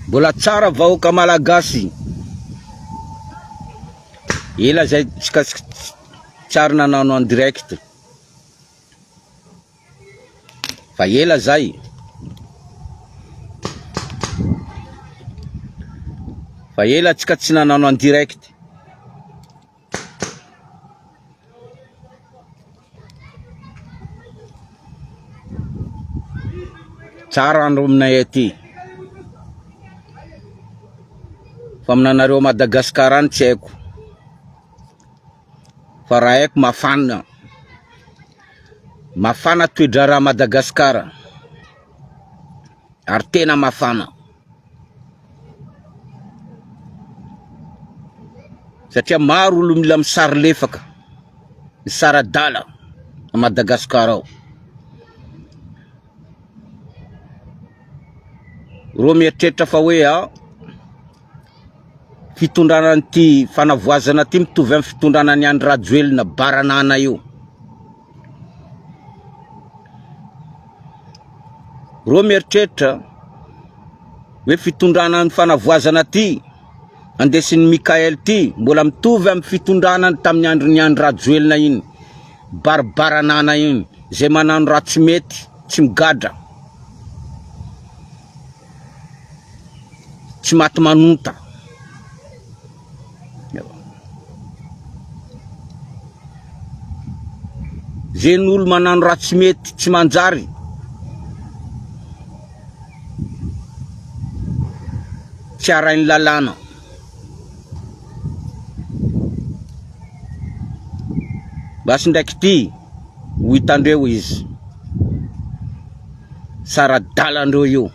Mbola tsara vahoaka malagasy. Ela zay tsara nanano en direct. Fa ela zay. Fa ela tsika tsy nanano en direct. Tsara andro aminay aty. Fa aminanareo Madagascar any tsy haiko. Fa raha haiko mafana. Mafana toedrara Madagascar. Ary tena mafana. Satria maro olo mila misary lefaka. Misara dala a Madagascar ao. Ro mieritreritra fa hoe fitondrana an'ity fanavoazana ty mitovy amin'ny fitondrana ny Andry Rajoelina Baranana io. Ro mieritreritra hoe fitondrana ny fanavoazana ty andesin'ny Mikael ty mbola mitovy amin'ny fitondrana tamin'ny andron'ny Andry Rajoelina iny Baranana iny, zay manano raha tsy mety, tsy migadra, tsy maty manonta. Zay n'olo manano raha tsy mety, tsy manjary, tsy arainy lalàna. Basy ndraiky ty ho hitandreo izy. Sara-dalandreo io.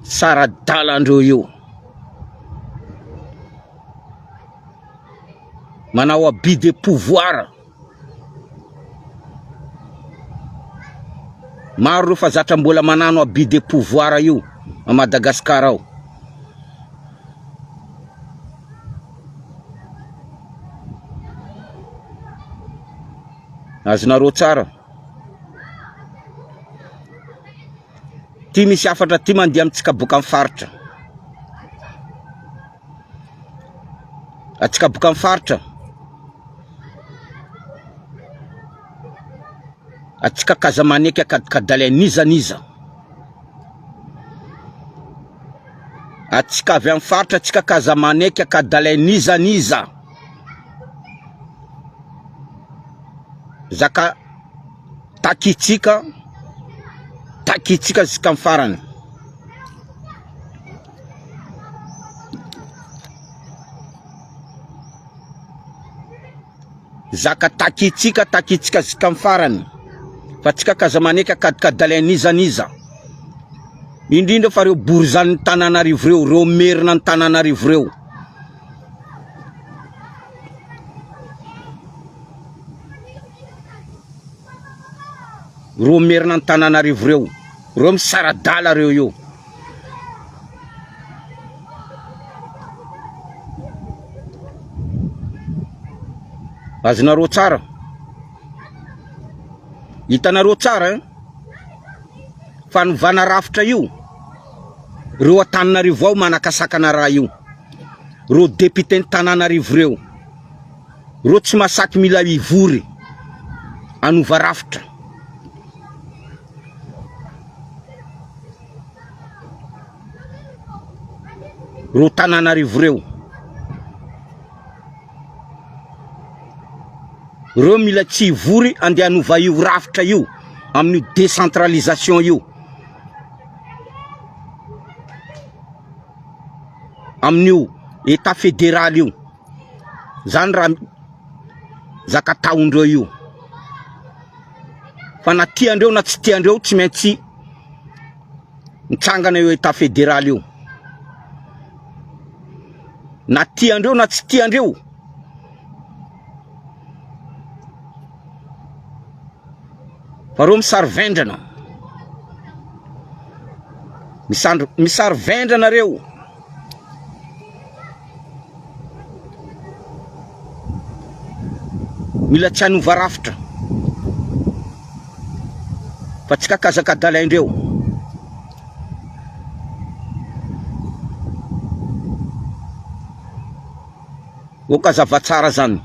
Sara-dalandreo io. Manao abus de pouvoir. Maro fa zatra mbola manano abus de pouvoir io a Madagascar ao. Azonareo tsara. Ty misy afatra ty mandeha amitsika boka amin'ny faritra. Atsika boka amin'ny faritra. Atsika Kazamaneka kadalay niza. Atsika avy amin'ny faritra atsika Kazamaneka kadalay niza. Zaka takitsika zika amin'ny farany. Zaka takitsika zika amin'ny farany. Fa tsika Kazamaneka kadalay niza. Indrindra fa reo borizan'ny Tananarivo reo, reo merina ny Tananarivo reo. Reo merina ny Tananarivo reo. Reo misaradala reo io. Azonareo tsara. Hitanareo tsara fanovana rafitra io. Reo Antananarivo ao manakasakana raha io. Reo député ny Tananarivo reo. Reo tsy masaky mila ivory anova rafitra. Reo Tananarivo reo. Reo mila tsy ivory andeha anova io rafitra io amin'ny décentralisation io. Amin'io état fédéral io. Zany raha zaka taondreo io. Fa na tiandreo na tsy tiandreo tsy maintsy mitsangana io état fédéral io. Na tiandreo na tsy tiandreo. Fa reo misary vendrana. Misary vendrana reo. mila tsy hanova rafitra fa tsy kakazakadala indreo. Okazava tsara zany.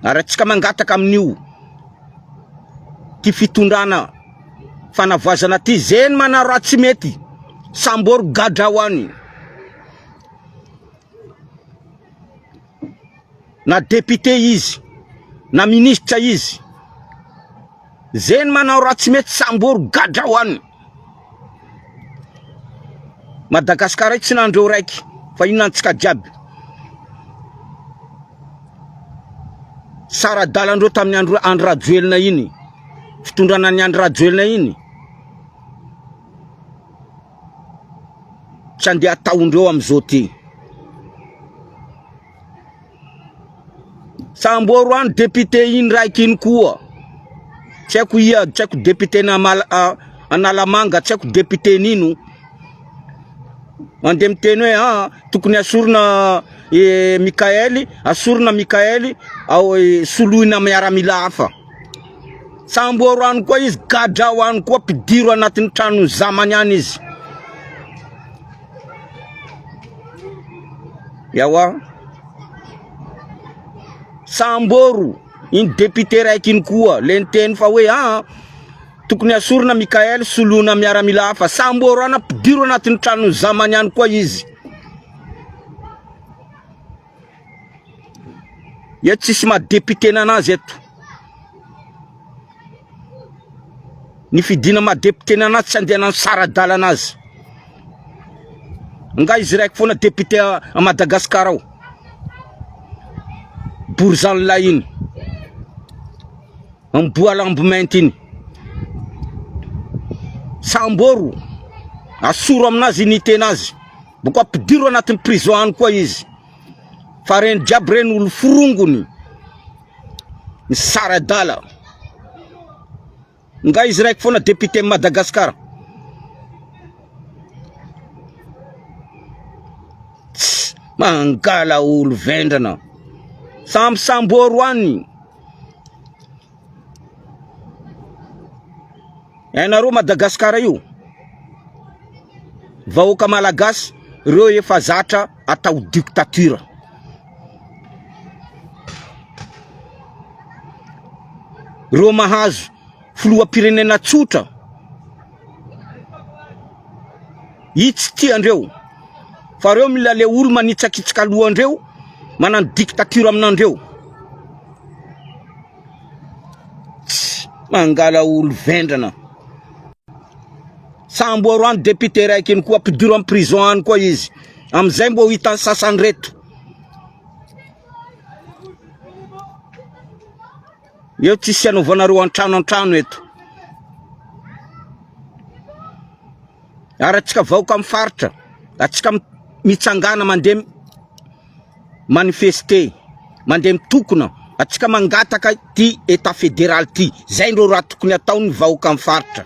Ary atsika mangataka amin'io ty fitondrana fanavoazana ty zeny manaro raha tsy mety sambor gadra hoany na député izy na ministre izy zeny manao raha tsy mety sambor gadra hoany. Madagasikara tsy nandreo raiky fa inantsika jiaby. Sara dalandreo tamin'ny andro Rajoelina iny, fitondrana ny andro Rajoelina iny tsy andeha ataondreo am'izao ty. Samboro any député iny raiky iny koa tsy haiko ia, tsy haiko député Analamanga, tsy haiko député nino mandeha miteny hoe tokony asorina Mikaely, asorina Mikaely ao soloina miaramila hafa. Samboro any koa izy gadra any koa pidiro anatin'ny trano zamany any izy. Yawa Samboro iny député raiky iny koa le niteny fa hoe tokony asorina Mikaely soloina miaramila hafa. Samboro ana pidiro anatin'ny trano zamany any koa izy. Ya tsisy ma député nanazy eto. Ny fidina ma député nanazy tsy andeha sara dala anazy. Nga izy raiky foana député a Madagasikara ao. Borzan iny Mboalambo mainty iny. Samboro asoro aminazy unité nazy. Boko pidiro anatin'ny prison any koa izy. Fa reny jiaby reny olo forongony ny sara dala. Nga izy raiky foana député Madagasikara. Mangala olo vendrana. Samboro any. Hainareo Madagasikara io vahoaka malagasy reo efa zatra atao dictature. Reo mahazo filoham-pirenena tsotra itsy tiandreo fa reo mila le olo manitsakitsaka lohandreo manano dictature aminandreo. Mangala olo vendrana. Samboro any député raiky iny koa pidiro amin'ny prison any koa izy. Amizay mbo hitan'ny sasany reto. Eo tsisy anaovanareo antrano eto. Ary atsika vahoaka amin'ny faritra, atsika mitsangana mandeha manifester, mandeha mitokona, atsika mangataka ty état fédéral ty. Zay ndreo raha tokony ataony vahoaka amin'ny faritra.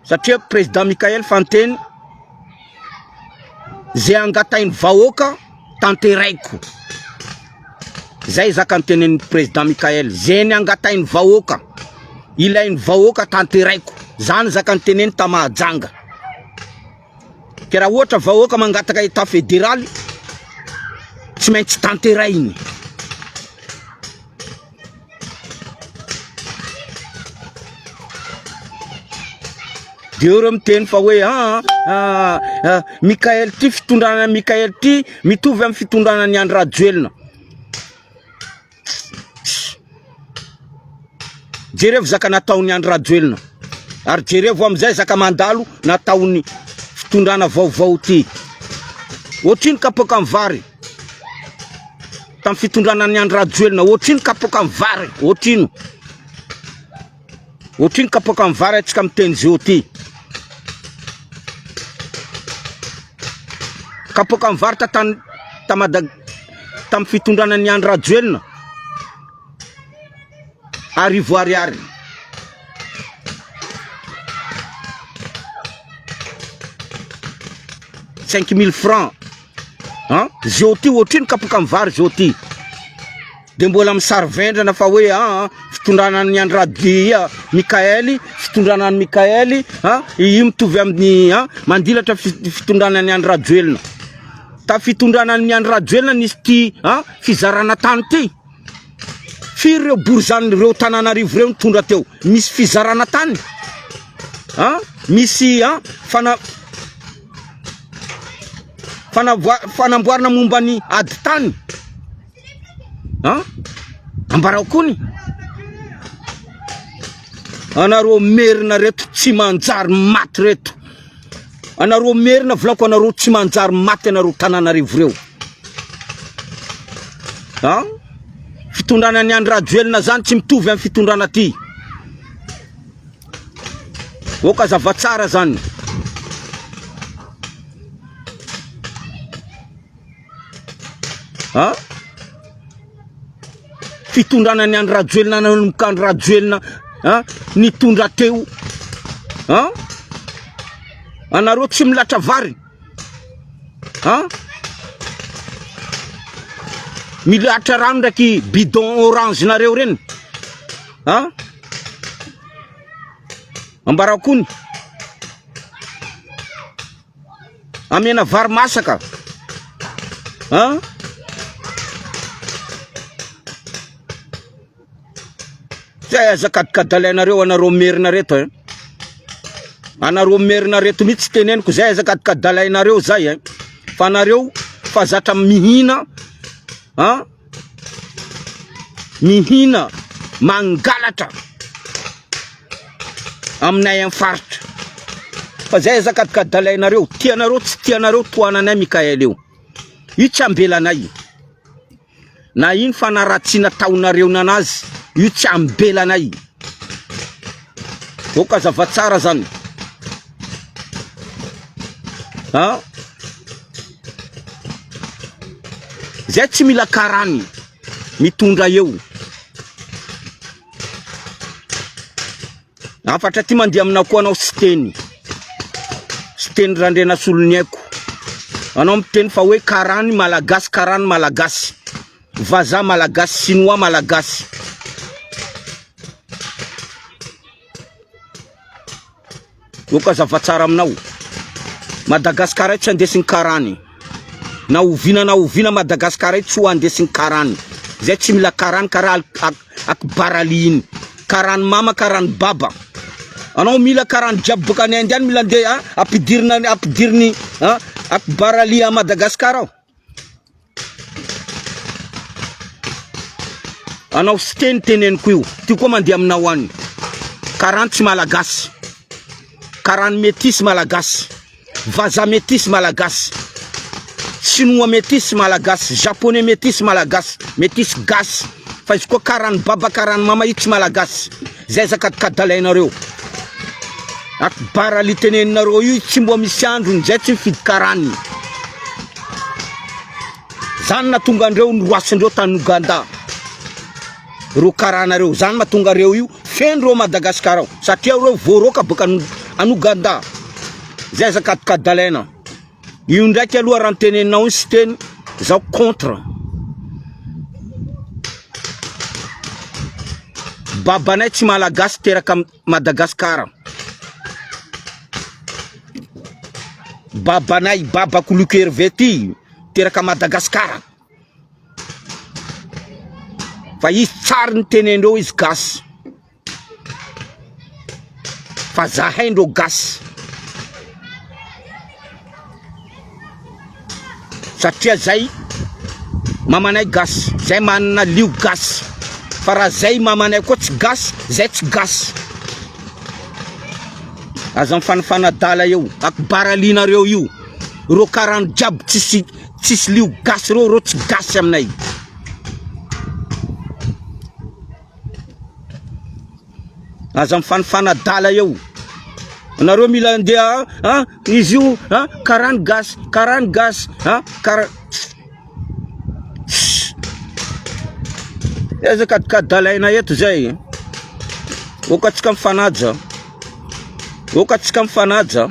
Satria président Mikael Fanteny zay angatainy vahoaka tanteraiko. Zay zakany tenen'ny président Mikael, zay angatainy vahoaka, ilainy vahoaka tanteraiko. Zany zakany teneny tamahajanga. Ke raha ohatra vahoaka mangataka état fédéral tsy maintsy tanterainy. Dieu miteny fa hoe Mikael ty fitondrana Mikael ty mitovy amin'ny fitondrana ny andro Rajoelina. Jerevo zaka nataony andro Rajoelina. Ary jerevo amizay zaka mandalo nataony fitondrana vaovao ty. Otriny kapoka amin'ny vary tam fitondrana ny andro Rajoelina. Otriny kapoka amin'ny vary. Otriny kapoka amin'ny vary atsika miteny zio ty. Kapoka amin'ny vary tam fitondrana ny andro Rajoelina. arivo ariary. $5,000 zio ty ohatriny kapoka mivary zio ty de mbola misarvendrana fa hoe fitondranan'ny Andradie Mikaely, fitondranan'ny Mikaely io mitovy amin'ny mandilatra fitondranan'ny Andrajoelina. Ta fitondranan'ny Andrajoelina nisy ty fizarana tany ty. Firy reo borzany reo Tananarivo reo nitondra teo, misy fizarana tany. Misy fanamboarana momba ny ady tany. Ambarao kony anareo merina reto tsy manjary maty reto, anareo merina volako anareo tsy manjary maty anareo Tananarivo reo. Fitondrana ny Andrajoelina zany tsy mitovy amin'ny fitondrana ty. Oka zavatsara zany. Fitondrana ny Andrajoelina nanomboka Andrajoelina nitondra teo. Anareo tsy milatra vary. Milatra rano ndraiky bidon orange nareo reny. Ambarao kony amena vary masaka. Zay azakadikadalainareo anareo merina reto. Anareo merina reto mihitsy teneniko zay azakadikadalainareo zay. Fa anareo fa zatra mihina mihina mangalatra aminay amin'ny faritra. Fa zay azakadikadalainareo, tianareo tsy tianareo toananay Mikaely io. Io tsy ambelanay. Na iny fanaratsiana taonareo nanazy, io tsy ambelanay. Oka zavatsara zany. Zay tsy mila karany mitondra eo. Afatra ty mandeha aminao koa anao sy teny. Sy teny randrena solony aiko. Anao miteny fa hoe karany malagasy, karany malagasy. Vaza malagasy, Sinoa malagasy. Oka zavatsara aminao. Madagasikara tsy andesigny karany. Na ovina Madagasikara tsy ho andesigny karany. Zay tsy mila karany karaha akbarali iny. Karany mama, karany baba. Anao mila karany jiaby boka any Inde any mila andeha ampidiriny akbarali a Madagasikara ao. Anao sy teny teneniko io. Ty koa mandeha aminao any. Karany tsy malagasy. Karany métis malagasy. Vaza métis malagasy. Chinois métis malagasy. Japonais métis malagasy. Métis gasy. Fa izy koa karany baba, karany mama io tsy malagasy. Zay zakadikadalainareo. Akbarali teneninareo io tsy mbo misy androny zay tsy mifidy karany. Zany natonga andreo niroasindreo tany Uganda. Ro karanareo zany matonga reo io fendreo Madagasikara ao. Satria reo voaroka boka an Uganda. Zay zakadikadalaina. Io ndraiky aloha raha teneninao io sy teny zao contre. Babanay tsy malagasy teraka Madagasikara. Babanay, babako Luc Hervé ty teraka Madagasikara. Fa izy tsara ny tenendreo izy gasy. Fa zahaindreo gasy. Satria zay mamanay gasy, zay manana lio gasy. Fa raha zay mamanay koa tsy gasy, zay tsy gasy. Aza mifanifanadala eo, akbaralinareo io. Ro karany jiaby tsisy lio gasy reo tsy gasy aminay. Aza mifanifanadala eo. Anareo mila andeha izy io karany gasy, karany gasy, zakadikadalaina eto zay. Okatsika mifanaja. Okatsika mifanaja.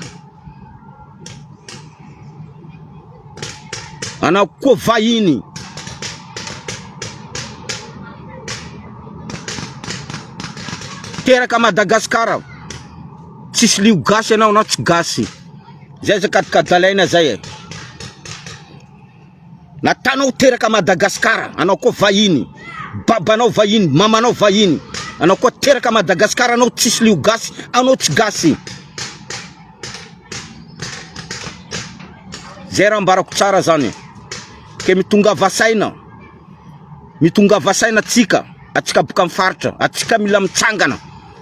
Anao koa vahiny. Teraka Madagasikara. Tsisy lio gasy anao tsy gasy. Zay zakadikadalaina zay. Natanao teraka Madagasikara, anao koa vahiny. Babanao vahiny, mamanao vahiny. Anao koa teraka Madagasikara, anao tsisy lio gasy, anao tsy gasy. Zay raha ambarako tsara zany. Ke mitonga vasaina. Mitonga vasaina tsika. Atsika boka mifaritra. Atsika mila mitsangana.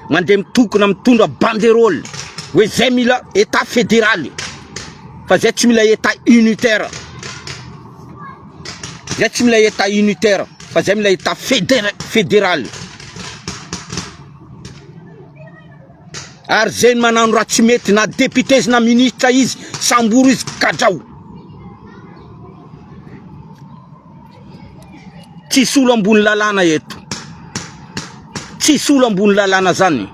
Mandeha mitokona mitondra banderole. Hoe zay mila état fédéral. Fa zay tsy mila état unitaire. Zay tsy mila état unitaire. Fa zay mila état fédéral. Ary zay manano raha tsy mety na député na ministre izy. Samboro izy kadrao. Tsisy olo ambony lalàna eto. Tsisy olo ambony lalàna zany.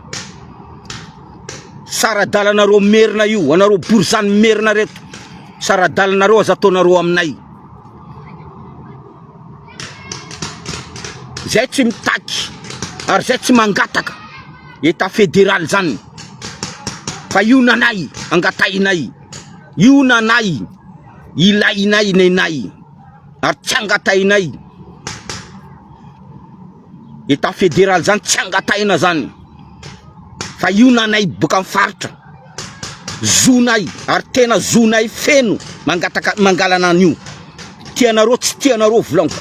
Saradalanareo merina io, anareo borzany merina reto. Saradalanareo aza ataonareo aminay. Zay tsy mitaky, ary zay tsy mangataka. État fédéral zany. Fa io nanay, angatainay. Io nanay, ilainay nenay. Ary tsy angatainay. État fédéral zany tsy angataina zany. Fa io nanay boka mifaritra. Zonay, ary tena zonay feno mangataka mangalana an'io. Tianareo tsy tianareo volanko.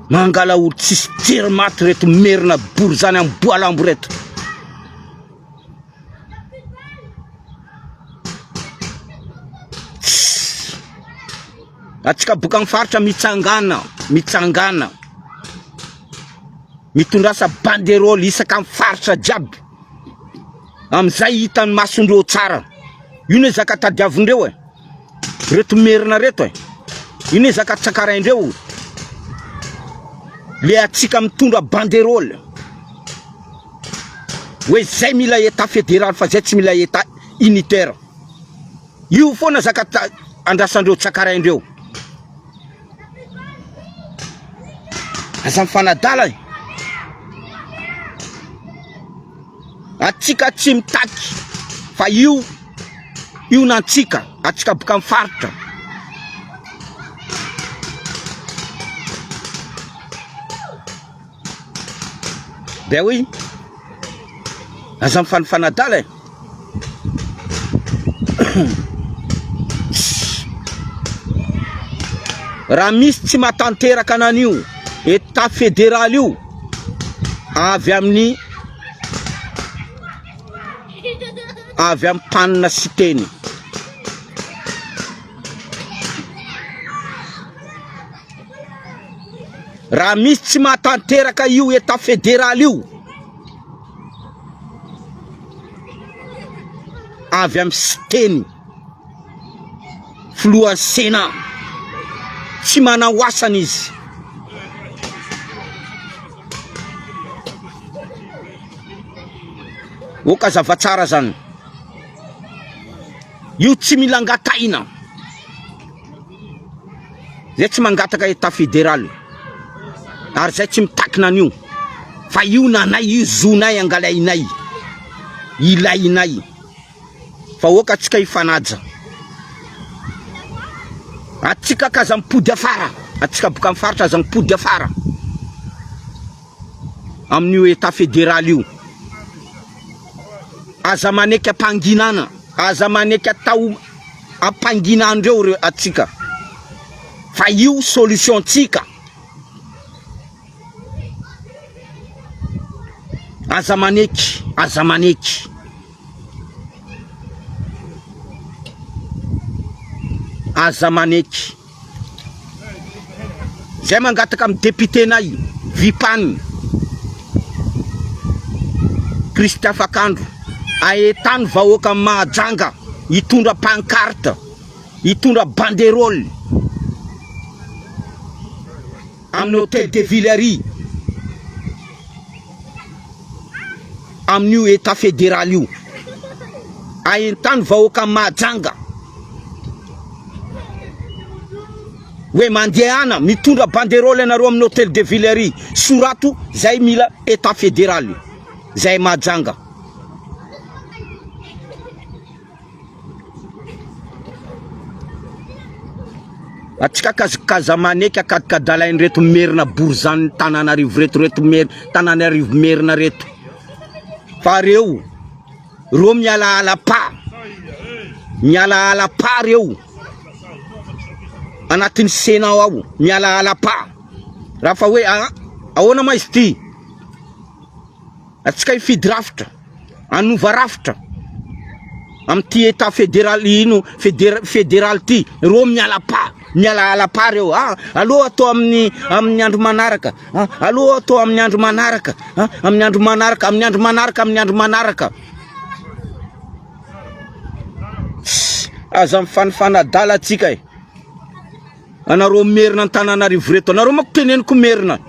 Mangala olo tsisy tir maty reto merina bory zany amboalambo reto. Atsika boka mifaritra mitsangana. Mitsangana. Mitondrasa banderole isaka mifaritra jiaby. Amizay hitany masondreo tsara. Io zaka tadiavindreo e. Reto merina reto e. Io zaka tsakaraindreo. Le atsika mitondra banderole. Hoe zay mila état fédéral fa zay tsy mila état unitaire. Io foana zaka andrasandreo tsakaraindreo. Aza mifanadala. Atsika tsy mitaky. Fa io nantsika. Atsika boka mifaritra. Ben oui. Aza mifanadala. Raha misy tsy matanteraka anan'io état fédéral io avy amin'ny panina sy teny. Raha misy tsy matanteraka io état fédéral io avy amin'ny sy teny. Filohan'ny Sénat tsy manao asany izy. Oka zavatsara zany. Io tsy mila angataina. Zay tsy mangataka état fédéral. Ary zay tsy mitakina an'io. Fa io nanay, io zonay angalainay. Ilainay. Fa oka atsika ifanaja. Atsika kaza mipody afara. Atsika boka mifaritra aza mipody afara. Amin'io état fédéral io. Aza maneky ampanginana. Aza maneky atao ampanginandreo atsika. Fa io solution tsika. Aza maneky. Aza maneky. Aza maneky. Zay mangataka amin'ny député nay Vipany Christian Fakandro aetany vahoaka Mahajanga hitondra pancarte, hitondra banderole amin'ny hôtel de Villery amin'io état fédéral io ahitany vahoaka Mahajanga hoe mandehana mitondra banderole anareo amin'ny hôtel de Villery sorato zay mila état fédéral io zay Mahajanga atsika kazakaza maneky akadikadalainy reto merina borzany Tananarivo reto Tananarivo merina reto fa reo mialaala pa reo anatin'ny Sénat ao mialaala pa raha fa hoe ahoana ma izy ty atsika hifidy rafitra anova rafitra amty état fédéral ino fédéral ty reo mialaala pa reo allo atao amin'ny andro manaraka allo atao amin'ny andro manaraka amin'ny andro manaraka aza mifanifanadala atsika anareo merina Tananarivo reto anareo mako teneniko merina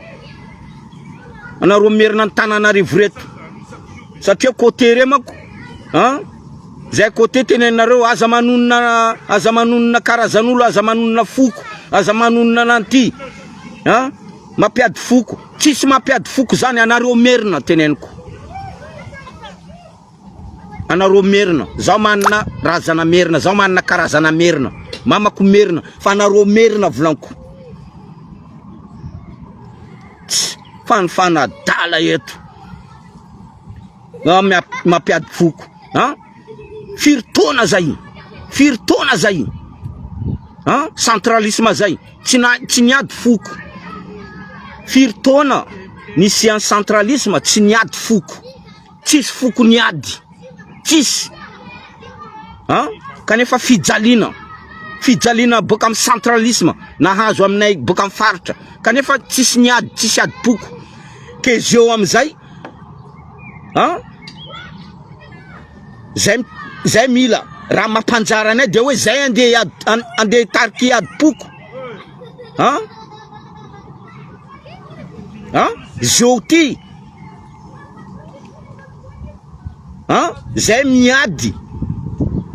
anareo merina Tananarivo reto satria côté re mako zay côté tenenareo aza manonona karazan'olo aza manonona foko aza manonona nanty mapiady foko tsisy mapiady foko zany anareo merina teneniko anareo merina zaho manana razana merina zaho manana karazana merina mamako merina fa anareo merina volanko fanifanadala eto mapiady foko firitona zay centralisme zay tsy niady foko firitona nisy an centralisme tsy niady foko tsisy foko niady tsisy kanefa fijaliana boka amin'ny centralisme nahazo aminay boka amin'ny faritra kanefa tsisy niady tsisy ady poko ke zeo amizay zay mila raha mampanjara anay de hoe zay ande tariky ady poko zeo ty zay miady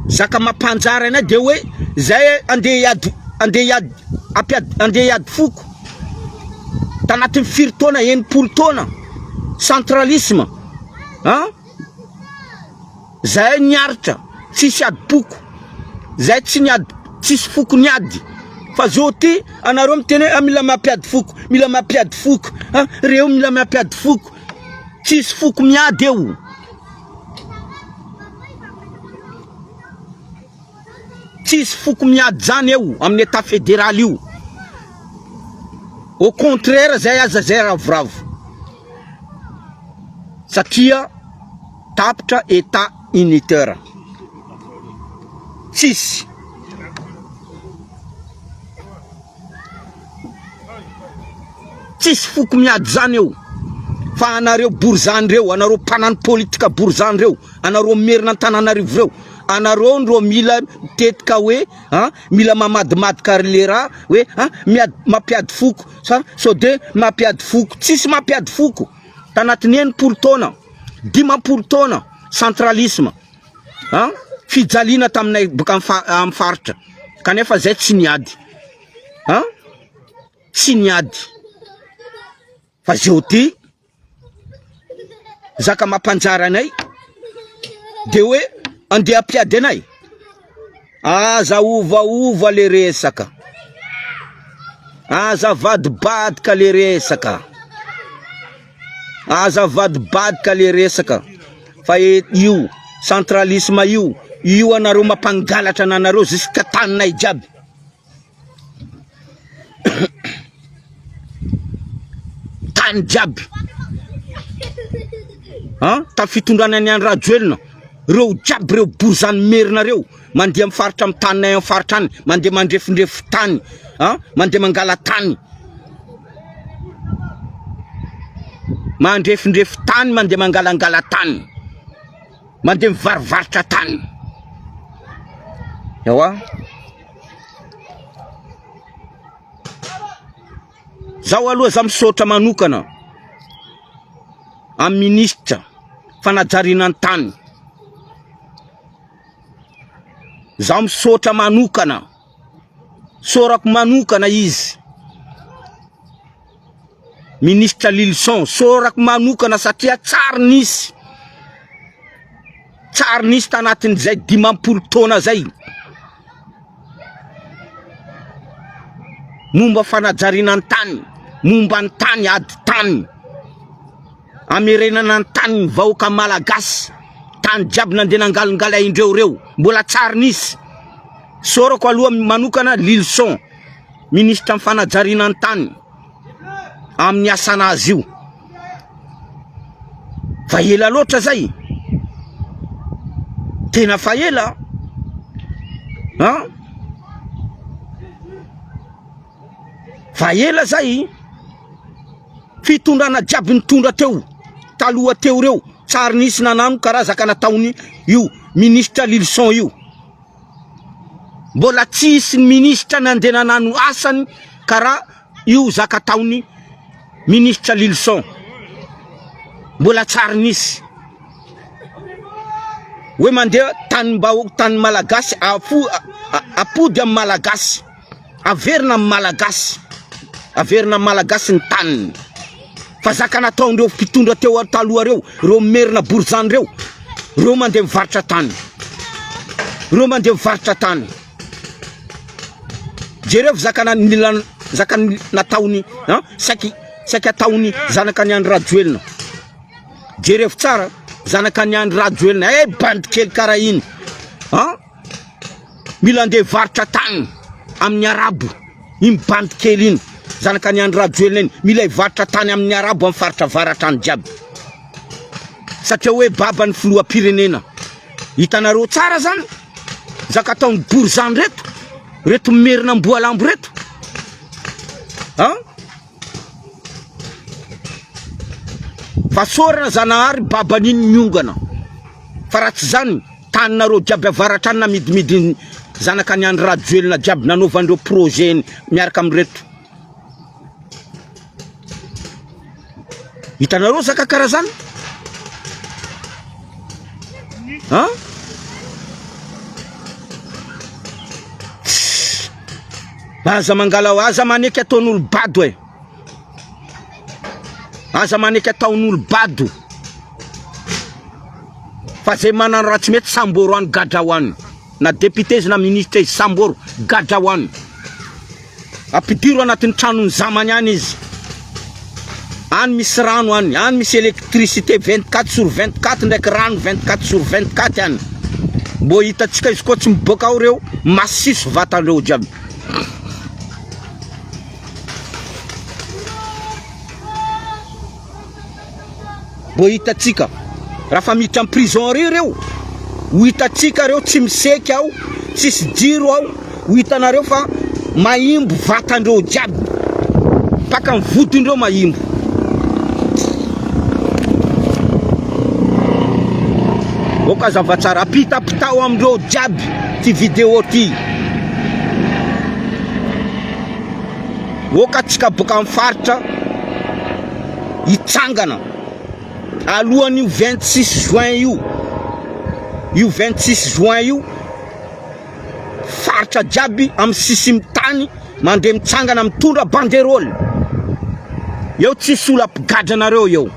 zaka mampanjara anay de hoe zay ande yady foko tanatin'ny firitona enimpolo taona centralisme zay niaritra tsisy ady poko zay tsy niady tsisy foko niady fa zao ty anareo miteny mila mapiady foko reo mila mapiady foko tsisy foko miady eo tsisy foko miady zany eo amin'ny état fédéral io au contraire zay aza zay ravoravo satria tapitra état unitaire tsisy foko miady zany eo fa anareo borzany reo anareo mpanano politika borzany reo anareo merina Tananarivo reo anareo ndro mila tetika hoe mila mamadimady karlera hoe mapiady foko so de mapiady foko tsisy mapiady foko tanatiny enimpolo taona dimampolo taona centralisme fijaliana taminay boka amin'ny faritra kanefa zay tsy niady tsy niady fa zeo ty zaka mampanjara anay de hoe ande apiady anay aza ovaova le resaka aza vadibadika le resaka aza vadibadika le resaka fa io centralisme io anareo mampangalatra anareo jusqu'à taninay jiaby tany jiaby tafitondrana ny andro rajoelina reo jiaby reo borzany merina reo mandeha mifaritra amin'ny taninay amin'ny faritra any mandeha mandrefindrefy tany mandeha mangala tany mandrefindrefy tany mandeha mangalangala tany mandeha mivarivaritra tany ewa Zaho aloha za misaotra manokana am ministra fanajariana tany. Zaho misaotra manokana, sorako manokana izy. Ministra Lilson, sorako manokana satria tsara nisy tanatin'izay 50 taona zay. Momba fanajariana ny tany, momba ny tany, ady tany, amerenana ny tany vahoaka malagasy, tany jiaby nandeha nangalingala indreo reo, mbola tsara nisy. Sorako aloha manokana Lilson, ministra ny fanajariana ny tany, amin'ny asana azy io. Fa ela loatra zay, tena fa ela. Fa ela zay, fitondrana jiaby nitondra teo, taloha teo reo, tsara nisy nanano karazaka nataony io ministra Lilson io. Mbola tsisy ministra nandeha nanano asany karaha io zaka taony ministra Lilson. Mbola tsara nisy. Hoe mandeha tany malagasy, apody amin'ny malagasy, averina amin'ny malagasy, averina amin'ny malagasy ny tany. Fa zaka nataondreo mpitondra teo taloha reo, reo merina borzany reo, reo mandeha mivarotra tany, reo mandeha mivarotra tany. Jereo zaka nataony, saky ataony zanakany Andry Rajoelina. Jereo tsara zanakany Andry Rajoelina, bandi kely karaha iny, mila andeha varotra tany amin'ny arabo, iny bandi kely iny, zanakany Andry Rajoelina iny, mila hivarotra tany amin'ny arabo amin'ny faritra varatra ny jiaby. Satria hoe babany filoham-pirenena. Hitanareo tsara zany, zaka ataony borzany reto merina Mboalambo reto. Fa sorana Zanahary baban'iny miongana. Fa raha tsy zany, taninareo jiaby avaratra any na midimidy zanakany Andry Rajoelina jiaby nanaovandreo projet miaraka amin'reto. Hitanareo zaka karaha zany? Aza mangala, aza maneky ataon'olo bado e. Aza maneky ataon'olo bado. Fa zay manano raha tsy mety samboro any gadra hoany. Na député izy na ministre izy samboro gadra hoany. Ampidiro anatin'ny tranony zamany any izy. Any misy rano any, any misy électricité 24/24 ndraiky rano 24/24 any. Mbo hitatsika izy koa tsy miboaka ao reo, masiso vatandreo jiaby. Mbo hitatsika raha fa miditra amin'ny prison reo, ho hitatsika reo tsy miseky ao, tsisy jiro ao, ho hitanareo fa maimbo vatandreo jiaby, paka ny vodindreo maimbo. Oka zavatsara, apitapitao amindreo jiaby ty vidéo ty. Oka tsika boka amin'ny faritra hitsangana alohan'io 26 juin io 26 juin io, faritra jiaby amin'ny sisiny tany mandeha mitsangana mitondra banderole. Eo tsisy olo ampigadranareo eo,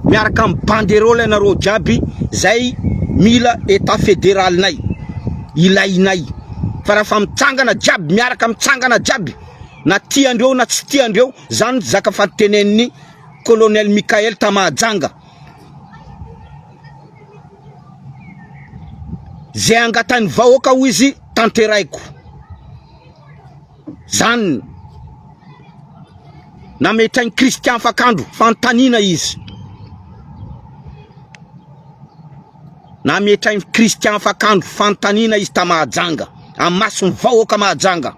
miaraka amin'ny banderole anareo jiaby, zay mila état fédéral nay ilainay. Fa raha fa mitsangana jiaby, miaraka mitsangana jiaby, na tiandreo na tsy tiandreo, zany zaka fantenen'ny colonel Mikael Tamahajanga. Zay angatany vahoaka ho izy tanteraiko. Zany nametrainy Christian Fakandro fantanina izy. Nametrainy Christian Fakandro fantanina izy Tamahajanga, amin'ny masony vahoaka Mahajanga.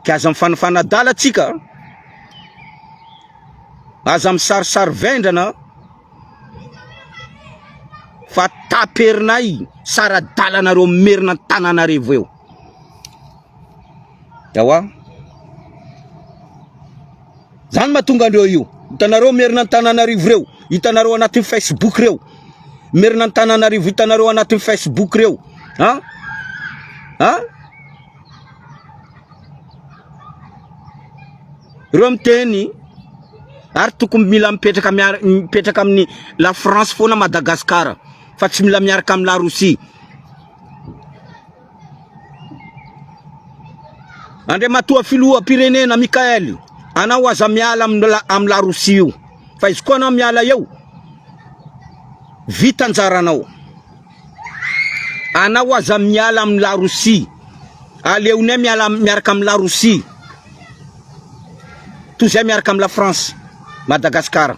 Aza mifanafanadala tsika, aza misarisary vendrana, fa taperinay saradala nareo merina tananarivo eo. Yawa. Zany mahatonga andreo io. Hitanareo merina Antananarivo reo, hitanareo anaty Facebook reo. Merina Antananarivo hitanareo anaty Facebook reo. Ha? Ha? Reo miteny ary tokony mila mipetraka amin'ny la France foana Madagascar fa tsy mila miaraka amin'ny la Russie. Andriamatoa filoham-pirenena Mikael, anao aza miala amin'ny la Russie io. Fa izy koa anao miala eo, vita anjaranao. Anao aza miala amin'ny la Russie. Aleonay miaraka amin'ny la Russie. Toy zay miaraka amin'ny la France, Madagascar.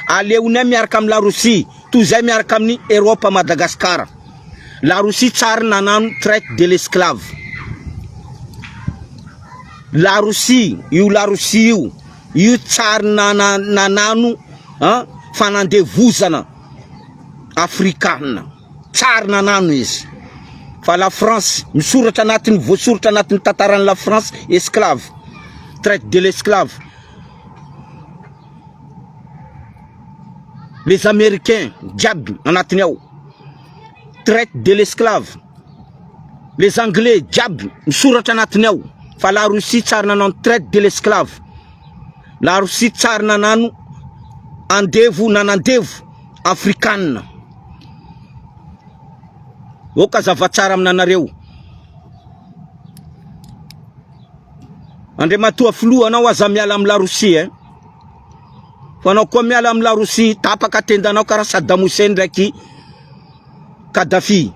Aleonay miaraka amin'ny la Russie. Toy zay miaraka amin'ny Europe, Madagascar. La Russie tsara nanano traite de l'esclave. La Russie io tsara nanano fanandevozana afrikana. Tsara nanano izy. Fa la France misoratra anatiny voasoratra anatiny tantaran'ny la France esclave. Traite de l'esclave. Les Américains diable anatiny ao. Traite de l'esclave. Les Anglais diable misoratra anatiny ao. Fa la Russie tsara nanano traite de l'esclave. La Russie tsara nanano nanandevo afrikana. Oka zavatsara aminanareo. Andriamatoa filoha anao aza miala amin'ny la Russie fa anao koa miala amin'ny la Russie tapaka tendanao karaha Saddam Hussein ndraiky Kadhafi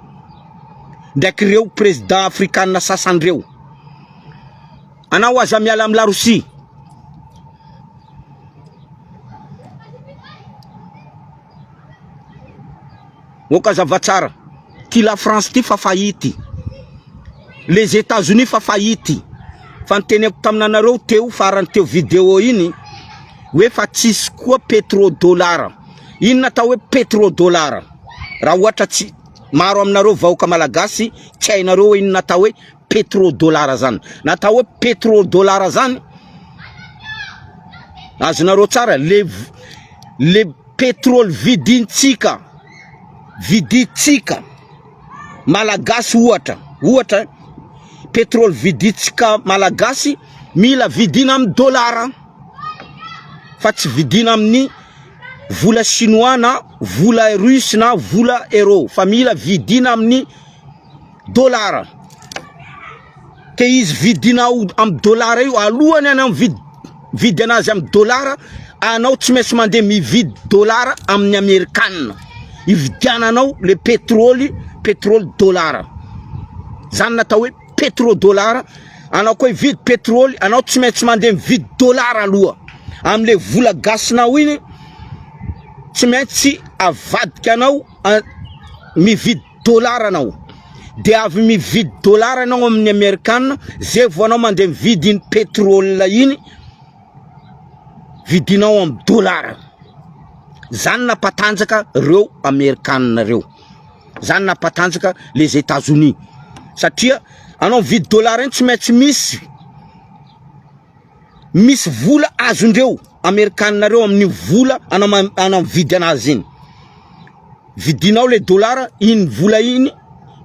ndraiky reo président afrikana sasandreo. Anao aza miala amin'ny la Russie. Oka zavatsara. Ty la France ty fa fahity. Les États-Unis fa fahity. Fa niteneko taminanareo teo farany teo vidéo iny hoe fa tsisy koa pétrodollara. Ino natao hoe pétrodollara? Raha ohatra tsy maro aminareo vahoaka malagasy tsy hainareo hoe ino natao hoe pétrodollara zany. Natao hoe pétrodollara zany azonareo tsara le pétrole vidintsika malagasy ohatra pétrole vidintsika malagasy mila vidina amin'ny dollara fa tsy vidina amin'ny vola chinois na vola russe na vola euro fa mila vidina amin'ny dollara. Ke izy vidina amin'ny dollara io alohany anao vidy anazy amin'ny dollara, anao tsy maintsy mandeha mividy dollara amin'ny amerikanina. Ividiananao le pétrole dollara. Zany natao hoe pétrodollara. Anao koa vidy pétrole, anao tsy maintsy mandeha mividy dollara aloha. Amle vola gasinao iny tsy maintsy avadika anao mividy dollara anao. De avy mividy dollara anao amin'ny amerikanina, zay vao anao mandeha mividy iny pétrole iny vidinao amin'ny dollara. Zany napatanjaka reo amerikanina reo. Zany napatanjaka les États-Unis. Satria anao vidy dollara iny tsy maintsy misy vola azondreo amerikanina reo amin'ny vola anao vidy anazy iny. Vidinao le dollara, iny vola iny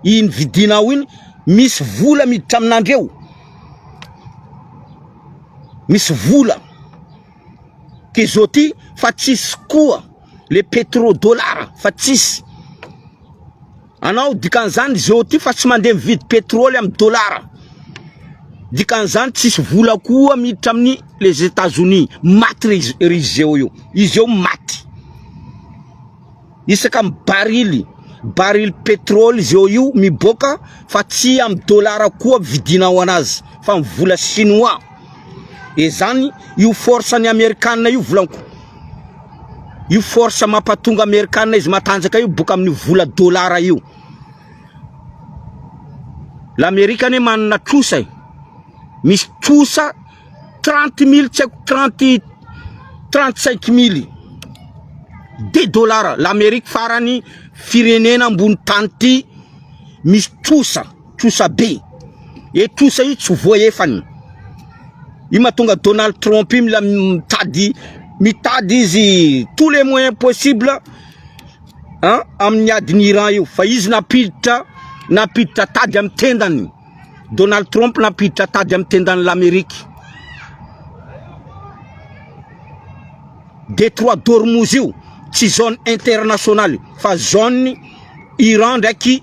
vidinao iny, misy vola miditra aminandreo. Misy vola. Ke zao ty fa tsisy koa le pétrodollara fa tsisy. Anao dikan'izany zao ty fa tsy mandeha mividy pétrole amin'ny dollara. Dikan'izany tsisy vola koa miditra amin'ny les États-Unis. Maty ry zeo io. Izy eo maty. Isaka amin'ny baril pétrole zeo io miboka fa tsy amin'ny dollara koa vidinao anazy fa amin'ny vola chinois. E zany io force ny amerikanina io volanko. Io force mampatonga amerikanina izy matanjaka io boka amin'ny vola dollara io. L'Amérique ne manana trosa. Misy trosa 30 000, 35 000 de dollara. L'Amérique farany firenena ambony tany ty misy trosa be. E trosa io tsy voaefany. Il m'a tonga Donald Trump, il m'a mitadi tous les moyens possibles. Hein? Amnia d'Iran, il faillit na pita tadiam tendan. Donald Trump na pita tadiam tendan l'Amérique. Détroit d'Ormuz, c'est zone internationale. Fa zone Iran daki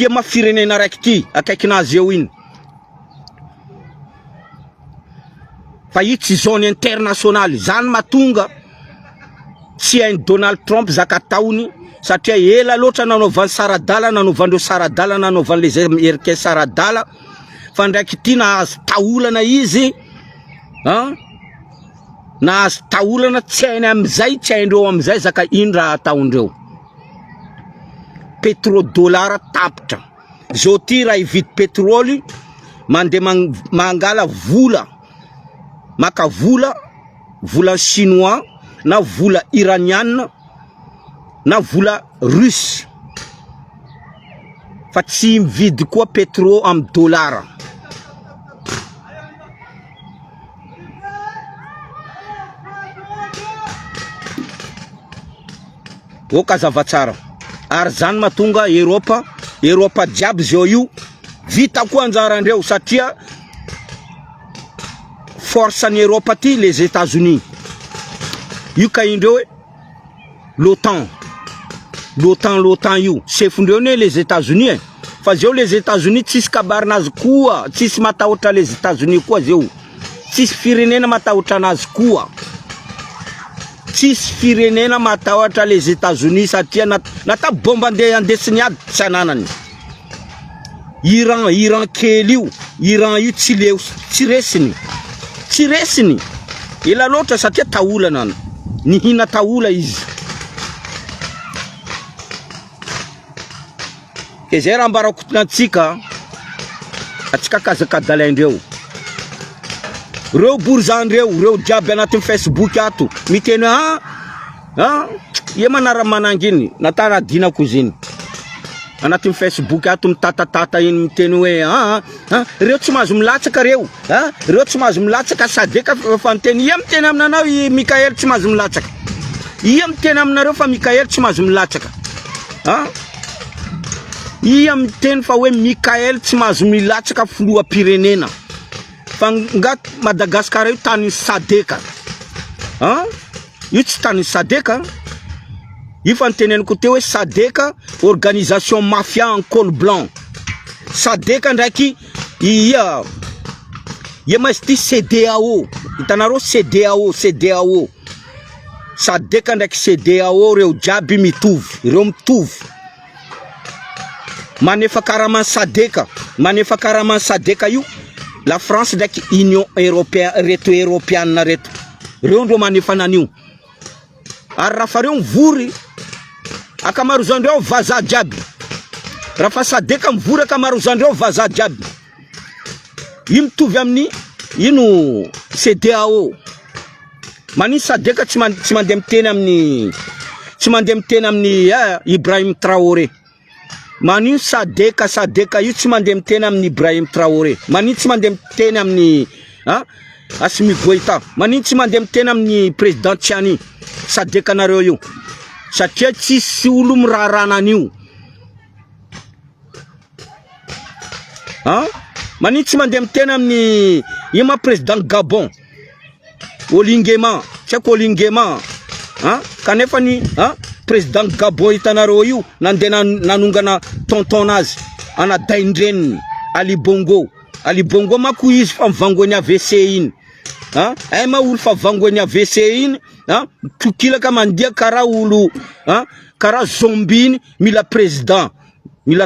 ma firene na rekti akekina zewin. Fa yiti zone internationale. Zan matunga si un Donald Trump zakatauni satria ela lotra nanovan saradala nanovandro saradala nanovan les américains saradala fa ndraiky ty nahazo taolana izy nahazo taolana tsy hainy amizay tsy haindreo amizay zaka ino raha ataondreo pétrodollar tapitra zao ty raha ividy pétrole mandeha mangala vola maka vola chinois na vola iranienne na vola russe fa tsy mividy koa pétrole am dollar o kazava tsara ary zany matonga Europa jiaby zao io vita koa anjarandreo satria force en Europe ty les États-Unis io ka indreo l'OTAN io chefundreo ne les États-Unis fa zao les États-Unis tsisy kabarinazy koa tsisy matahotra les États-Unis koa zao tsisy firenena matahotra anazy koa tsisy firenena matahotra les États-Unis satria nata bomba andesiny ady tsy ananany Iran kely io tsy resiny ila loatra satria taolana nihina taola izy ke zay raha ambarako antsika atsika kazakadalaindreo reo bourgeoisandreo reo jiaby anatin'ny Facebook ato miteny ie manara mananginy natana dinako ziny anatin'ny Facebook ato mitatatata iny miteny hoe reo tsy mahazo milatsaka reo tsy mahazo milatsaka sadeka fa miteny ia miteny aminanao Mikael tsy mahazo milatsaka ia miteny aminareo fa Mikael tsy mahazo milatsaka ia miteny fa hoe Mikael tsy mahazo milatsaka filoha pirenena fa ngat Madagascar io tany sadeka io tsy tany sadeka io fa niteneniko teo hoe sadeka organisation mafia en col blanc sadeka ndraiky ia mas ty CEDEAO itanareo CEDEAO sadeka ndraiky CEDEAO reo jiaby mitovy manefa karaman sadeka io la France ndraiky Union Européenne reto Européenne reto reo ndreo manefa nanio ary rafa reo mivory akamarozandreo vaza jiaby rafa sadeka mivory akamarozandreo vaza jiaby io mitovy amin'ny ino CEDEAO mani sadeka tsy mandeha miteny amin'ny Ibrahim Traoré mani sadeka io tsy mandeha miteny amin'ny Ibrahim Traoré mani tsy mandeha miteny amin'ny Assimi Goïta mani tsy mandeha miteny amin'ny président Tiani sadeka nareo io satria tsisy olo mirarana an'io mani tsy mandeha miteny amin'ny ima président Gabon Olingema kanefa ni président Gabon itanareo io nandeha nanongana tontonazy anadaindreniny Ali Bongo mako izy fa mivangony AVC iny ma olo fa vangony AVC iny tokilaka mandia kara olo kara zombie iny mila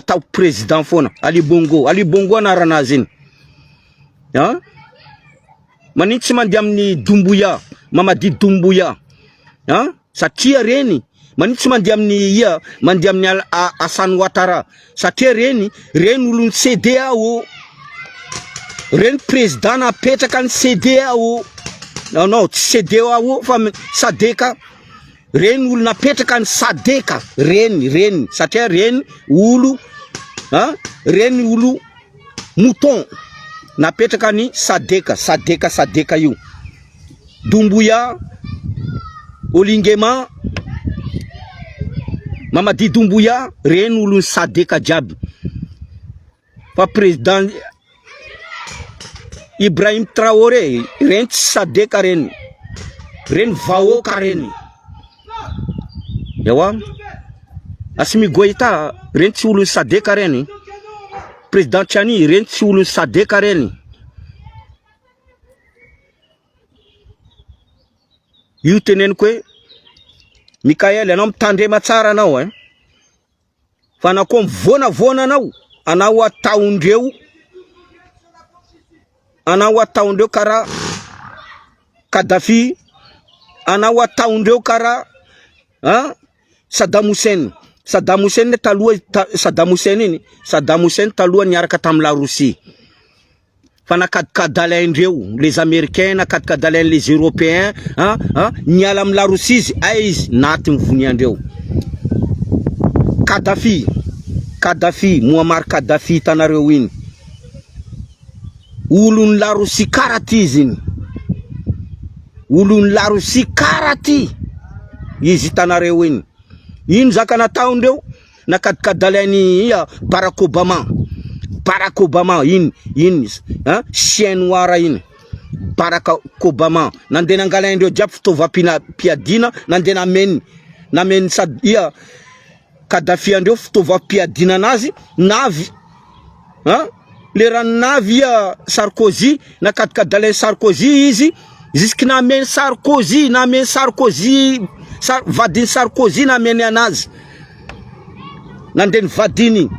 tao président fona Ali Bongo anaranazy iny mani tsy mandeha amin'ny Doumbouya Mamadi Doumbouya satria reny mani tsy mandeha amin'ny Hassan Ouattara satria reny olo CEDEAO reny président napetraka ny CEDEAO non tsy CEDEAO fa sadeka reny olo napetraka ny sadeka reny satria reny olo mouton napetraka ny sadeka io. Doumbouya, Olingema, Mamadi Doumbouya, reny olo sadeka jiaby. Fa président Ibrahim Traoré, reny tsy sadeka reny. Reny vahoaka reny. Yawa, Assimi Goïta, reny tsy olo sadeka reny. Président Tchani, reny tsy olo sadeka reny. Io teneniko hoe Mikael, anao mitandrema tsara anao fa na koa mivonavona anao ataondreo kara Kadhafi, anao ataondreo kara Saddam Hussein taloha niaraka tam la Russie. Fa nakadikadalaindreo les Américains, nakadikadalain les Européens, niala am la Russie izy, izy naty mivoniandreo. Kadhafi, Muammar Kadhafi tanareo iny. Ulun la Russie karaty izy iny. Ulun la Russie karaty izy tanareo iny. Ino zaka nataondreo? Nakadikadalainy Barack Obama in chien noir in Barack Obama nande nangalaindreo jiaby fitaovam-piadina nande namen sad Kadhafi andreo fitaovam-piadina nazy navy le ran navy Sarkozy nakadikadalain Sarkozy izy jusque namen Sarkozy vadiny Sarkozy namen anazy nande vadiny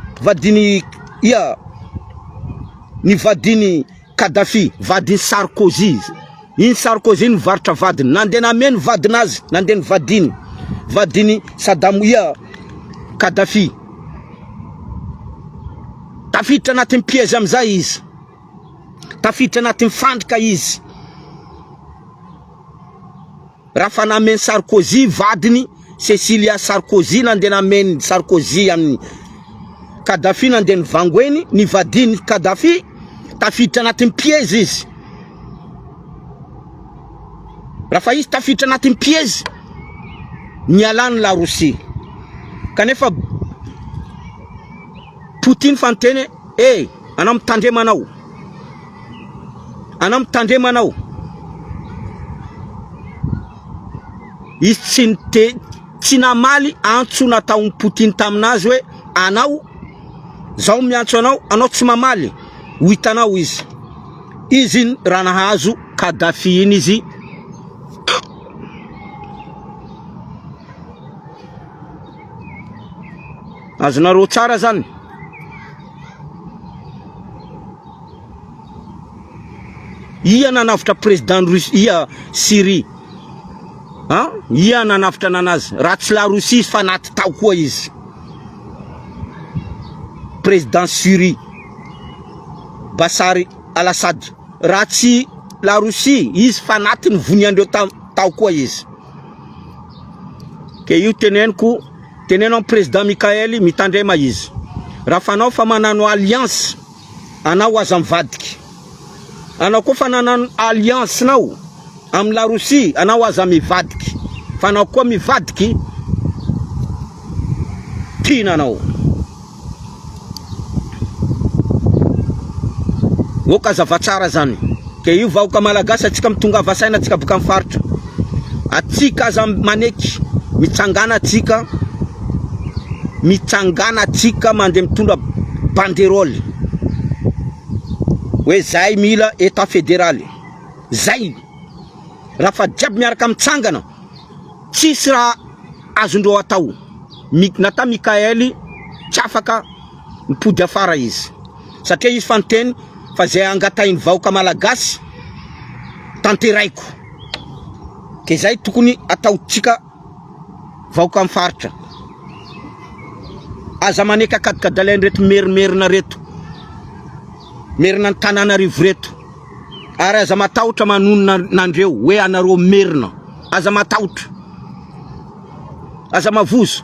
ni vadiny Kadhafi, vadiny Sarkozy. In Sarkozy ny varitra vadiny. Nande namen vadinazy, nande vadiny Saddam Kadhafi. Tafiditra anatin'ny piège amizay izy. Tafiditra anatin'ny fandrika izy. Raha fa namen Sarkozy vadiny Cecilia Sarkozy, nande namen Sarkozy amin'ny Kadhafi nande vangoeny ni vadiny Kadhafi tafiditra anatin'ny piège izy. Raha fa izy tafiditra anatin'ny piège nialany la Russie. Kanefa Poutine fantene anao mitandrema anao. Izy tsy namaly antso nataon'ny Poutine taminazy hoe anao zao miantso anao tsy mamaly. Hitanao izy. Izy iny raha nahazo Kadhafi iny izy. Azonareo tsara zany. Ia nanavitra président Russie Syrie. Ia nanavitra nanazy. Raha tsy la Russie fa naty tao koa izy. Président Syrie Bashar al-Assad. Raha tsy la Russie izy fa naty nivoniandreo tao koa izy. Ke io teneniko président Mikael mitandrema izy. Raha fanao fa manano alliance anao aza mivadiky. Anao koa fa nanano alliance nao am la Russie anao aza mivadiky. Fa anao koa mivadiky tinanao. Woka zavatsara zany. Ke io vahoaka malagasy atsika mitonga vasaina atsika boka mifaritra. Atsika aza maneky mitsangana atsika mande mitondra banderole. Hoe zay mila état fédéral. Zay. Raha fa jiaby miaraka mitsangana tsisy raha azondreo atao. Nata Mikael tsy afaka mipody afara izy. Satria izy fanteny fa zay angatainy vahoaka malagasy tanteraiko. Ke zay tokony ataotsika vahoaka amin'ny faritra. Aza maneky akadikadalainy reto merimerina reto. Merina ny Tananarivo reto. Ary aza matahotra manonona nandreo hoe anareo merina. Aza matahotra. Aza mavozo.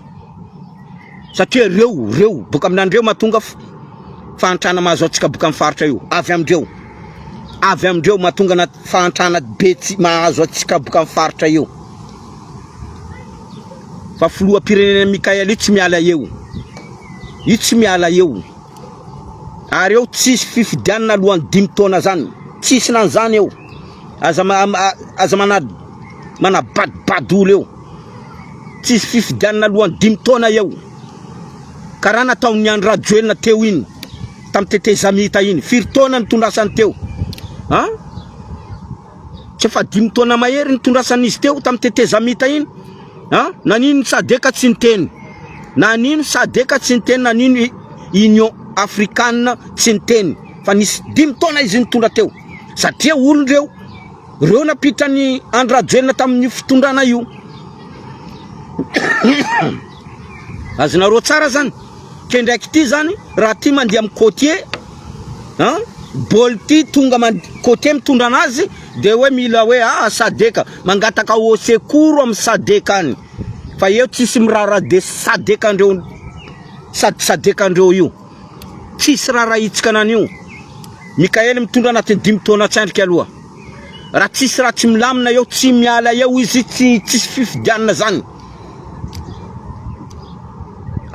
Satria reo boka aminandreo mahatonga fahantrana mahazo antsika boka amin'ny faritra io avy amindreo mahatonga na fahantrana be mahazo antsika boka amin'ny faritra io fa filoham-pirenena Mikaela tsy miala eo ary eo tsisy fifidianana alohan'ny 5 taona zany tsisy nan zany eo aza manabadibady olo eo tsisy fifidianana alohan'ny 5 taona eo karaha nataon'ny Andry Rajoelina teo iny tam Tete Zamita iny firy taona nitondrasany teo tsy fa 5 taona mahery nitondrasany izy teo tam Tete Zamita iny nanino Sadeka tsy niteny nanino Sadeka tsy niteny nanino Union Africaine tsy niteny fa nisy 5 taona izy nitondra teo satria olon reo napitra ny Andry Rajoelina tamin'ny fitondrana io azonareo tsara zany kendraiky ty zany raha ty mandeha amin'ny côtier bôly ty tonga côtier mitondra anazy de hoe mila hoe Sadeka mangataka au secours amin'ny Sadeka any fa eo tsisy mirara de Sadeka andreo io tsisy rara itsika nanio Mikaela mitondra anaty 5 taona tsandrika aloha raha tsisy raha tsy milamina eo tsy miala eo izy tsisy fifidianana zany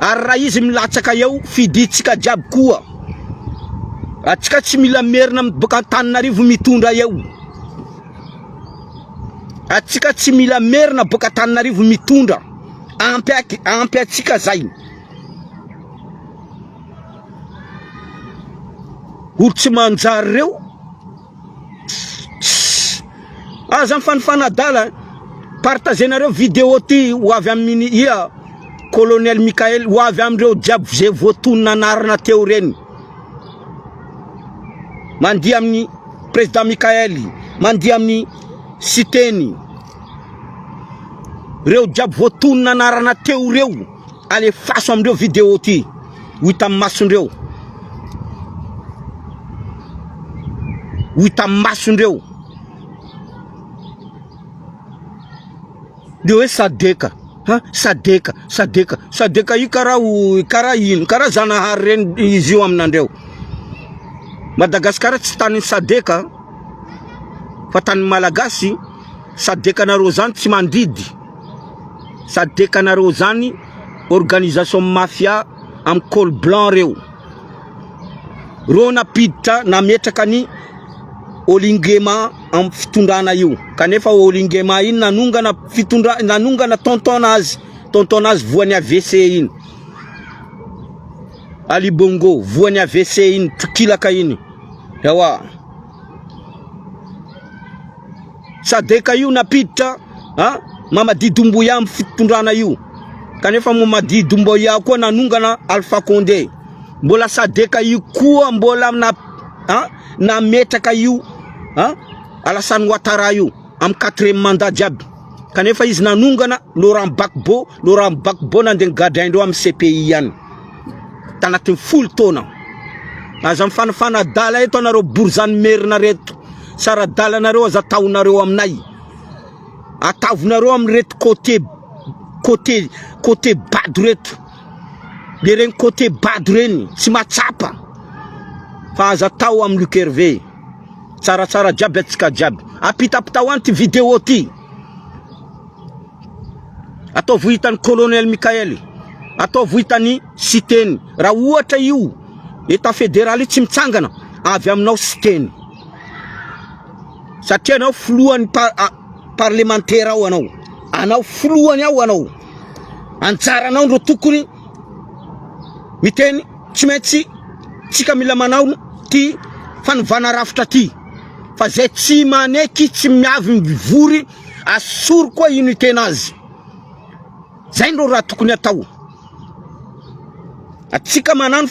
ary raha izy milatsaka eo fiditsika jiaby koa atsika tsy mila merina boka Antananarivo mitondra eo atsika tsy mila merina boka Antananarivo mitondra ampy atsika zay olo tsy manjary reo aza mifanifanadala partagenareo vidéo ty ho avy amin'ny colonel Mikael ho avy amindreo jiaby zay voatonina anarana teo reny mandia amin'ny président Mikael mandia amin'ny Siteny reo jiaby voatonina anarana teo reo alefaso amindreo vidéo ty ho hita amin'ny masondreo de hoe Sadeka Sadeka io karaha ino karaha Zanahary reny izy io aminandreo Madagasikara tsy tany Sadeka fa tany Malagasy Sadeka nareo zany tsy mandidy Sadeka nareo zany organisation mafia am col blanc reo napiditra nametraka ny Olingema am fitondrana io kanefa Olingema iny nanongana tontonazy voany AVC iny Ali Bongo voany AVC iny tukilaka iny yawa Sadeka io napiditra Mamadi Doumbouya am fitondrana io kanefa Mamadi Doumbouya koa nanongana Alpha Condé mbola Sadeka io koa mbola nametraka io Alassane Ouattara io am 4e mandat jiaby kanefa izy nanongana Laurent Gbagbo nandeha gadaindreo am CPI any tanatin'ny 10 taona aza mifanafanadala eto anareo borzany merina reto sara dalanareo aza taonareo aminay atavonareo am reto côté bado reto le regny côté bado reny tsy matsapa fa aza tao am Luc Hervé tsara jiaby atsika jiaby apitapitao anty vidéo ty ataovy hitan'ny colonel Mikael ataovy hitan'ny Siteny raha ohatra io état fédéral tsy mitsangana avy aminao Siteny satria anao filohan'ny parlementaire ao anao filohany ao anao anjaranao ndro tokony miteny tsy maintsy tsika mila manao ty fanovana rafitra ty fa zay tsy maneky tsy miavy mivory asoro koa unité nazy zay ndro raha tokony atao atsika manano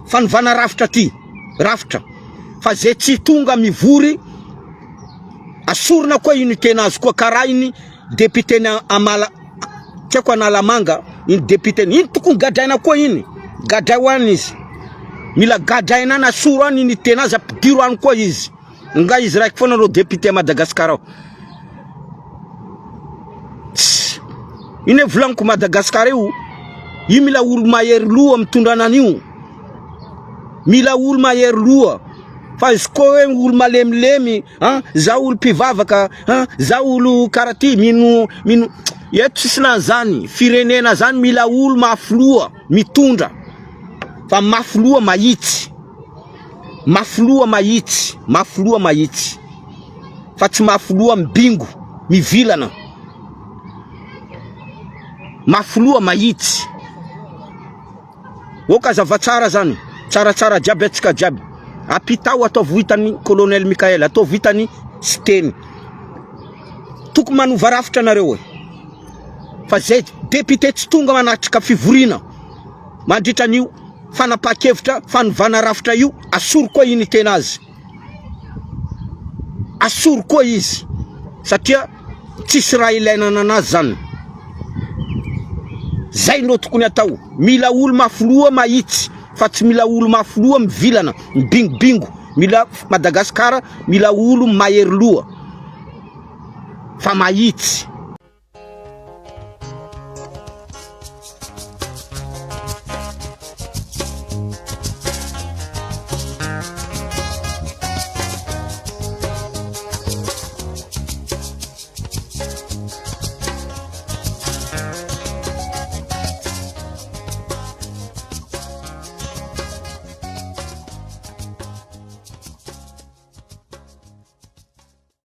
fanovana rafitra fa zay tsy tonga mivory asorona koa unité nazy koa karaha iny député amala tiako analamanga iny député iny tokony gadraina koa iny gadray hoany izy mila gadraina na asoro any unité nazy apidiro any koa izy nga izy raiky foana ro député Madagasikara iny volaniko Madagasikara io mila olo mahery loha mitondra ananio mila olo mahery loha. Fa izy koa hoe olo malemilemy, za olo mpivavaka, za olo karaty, mino eto tsisy zany, firenena zany mila olo mafy loha, mitondra. Fa mafy loha mahitsy. Mafy loha mahitsy, mafy loha mahitsy. Fa tsy mafy loha mibingo, mivilana. Mafy loha mahitsy. Oka zavatsara zany, tsaratsara jiaby atsika jiaby. Apitao ataovy hitany Colonel Mikael, ataovy hitany tsy teny. Tokony manova rafitra nareo. Fa zay député tsy tonga manatrika fivorina. Mandritra an'io fanapakevitra, fanovana rafitra io, asoro koa iny tena azy. Asoro koa izy. Satria tsisy raha ilainana anazy zany. Zay no tokony atao. Mila olo mafy loha mahitsy, fa tsy mila olo mafy loha mivilana, mibingobingo. Mila Madagasikara, mila olo mahery loha. Fa mahitsy.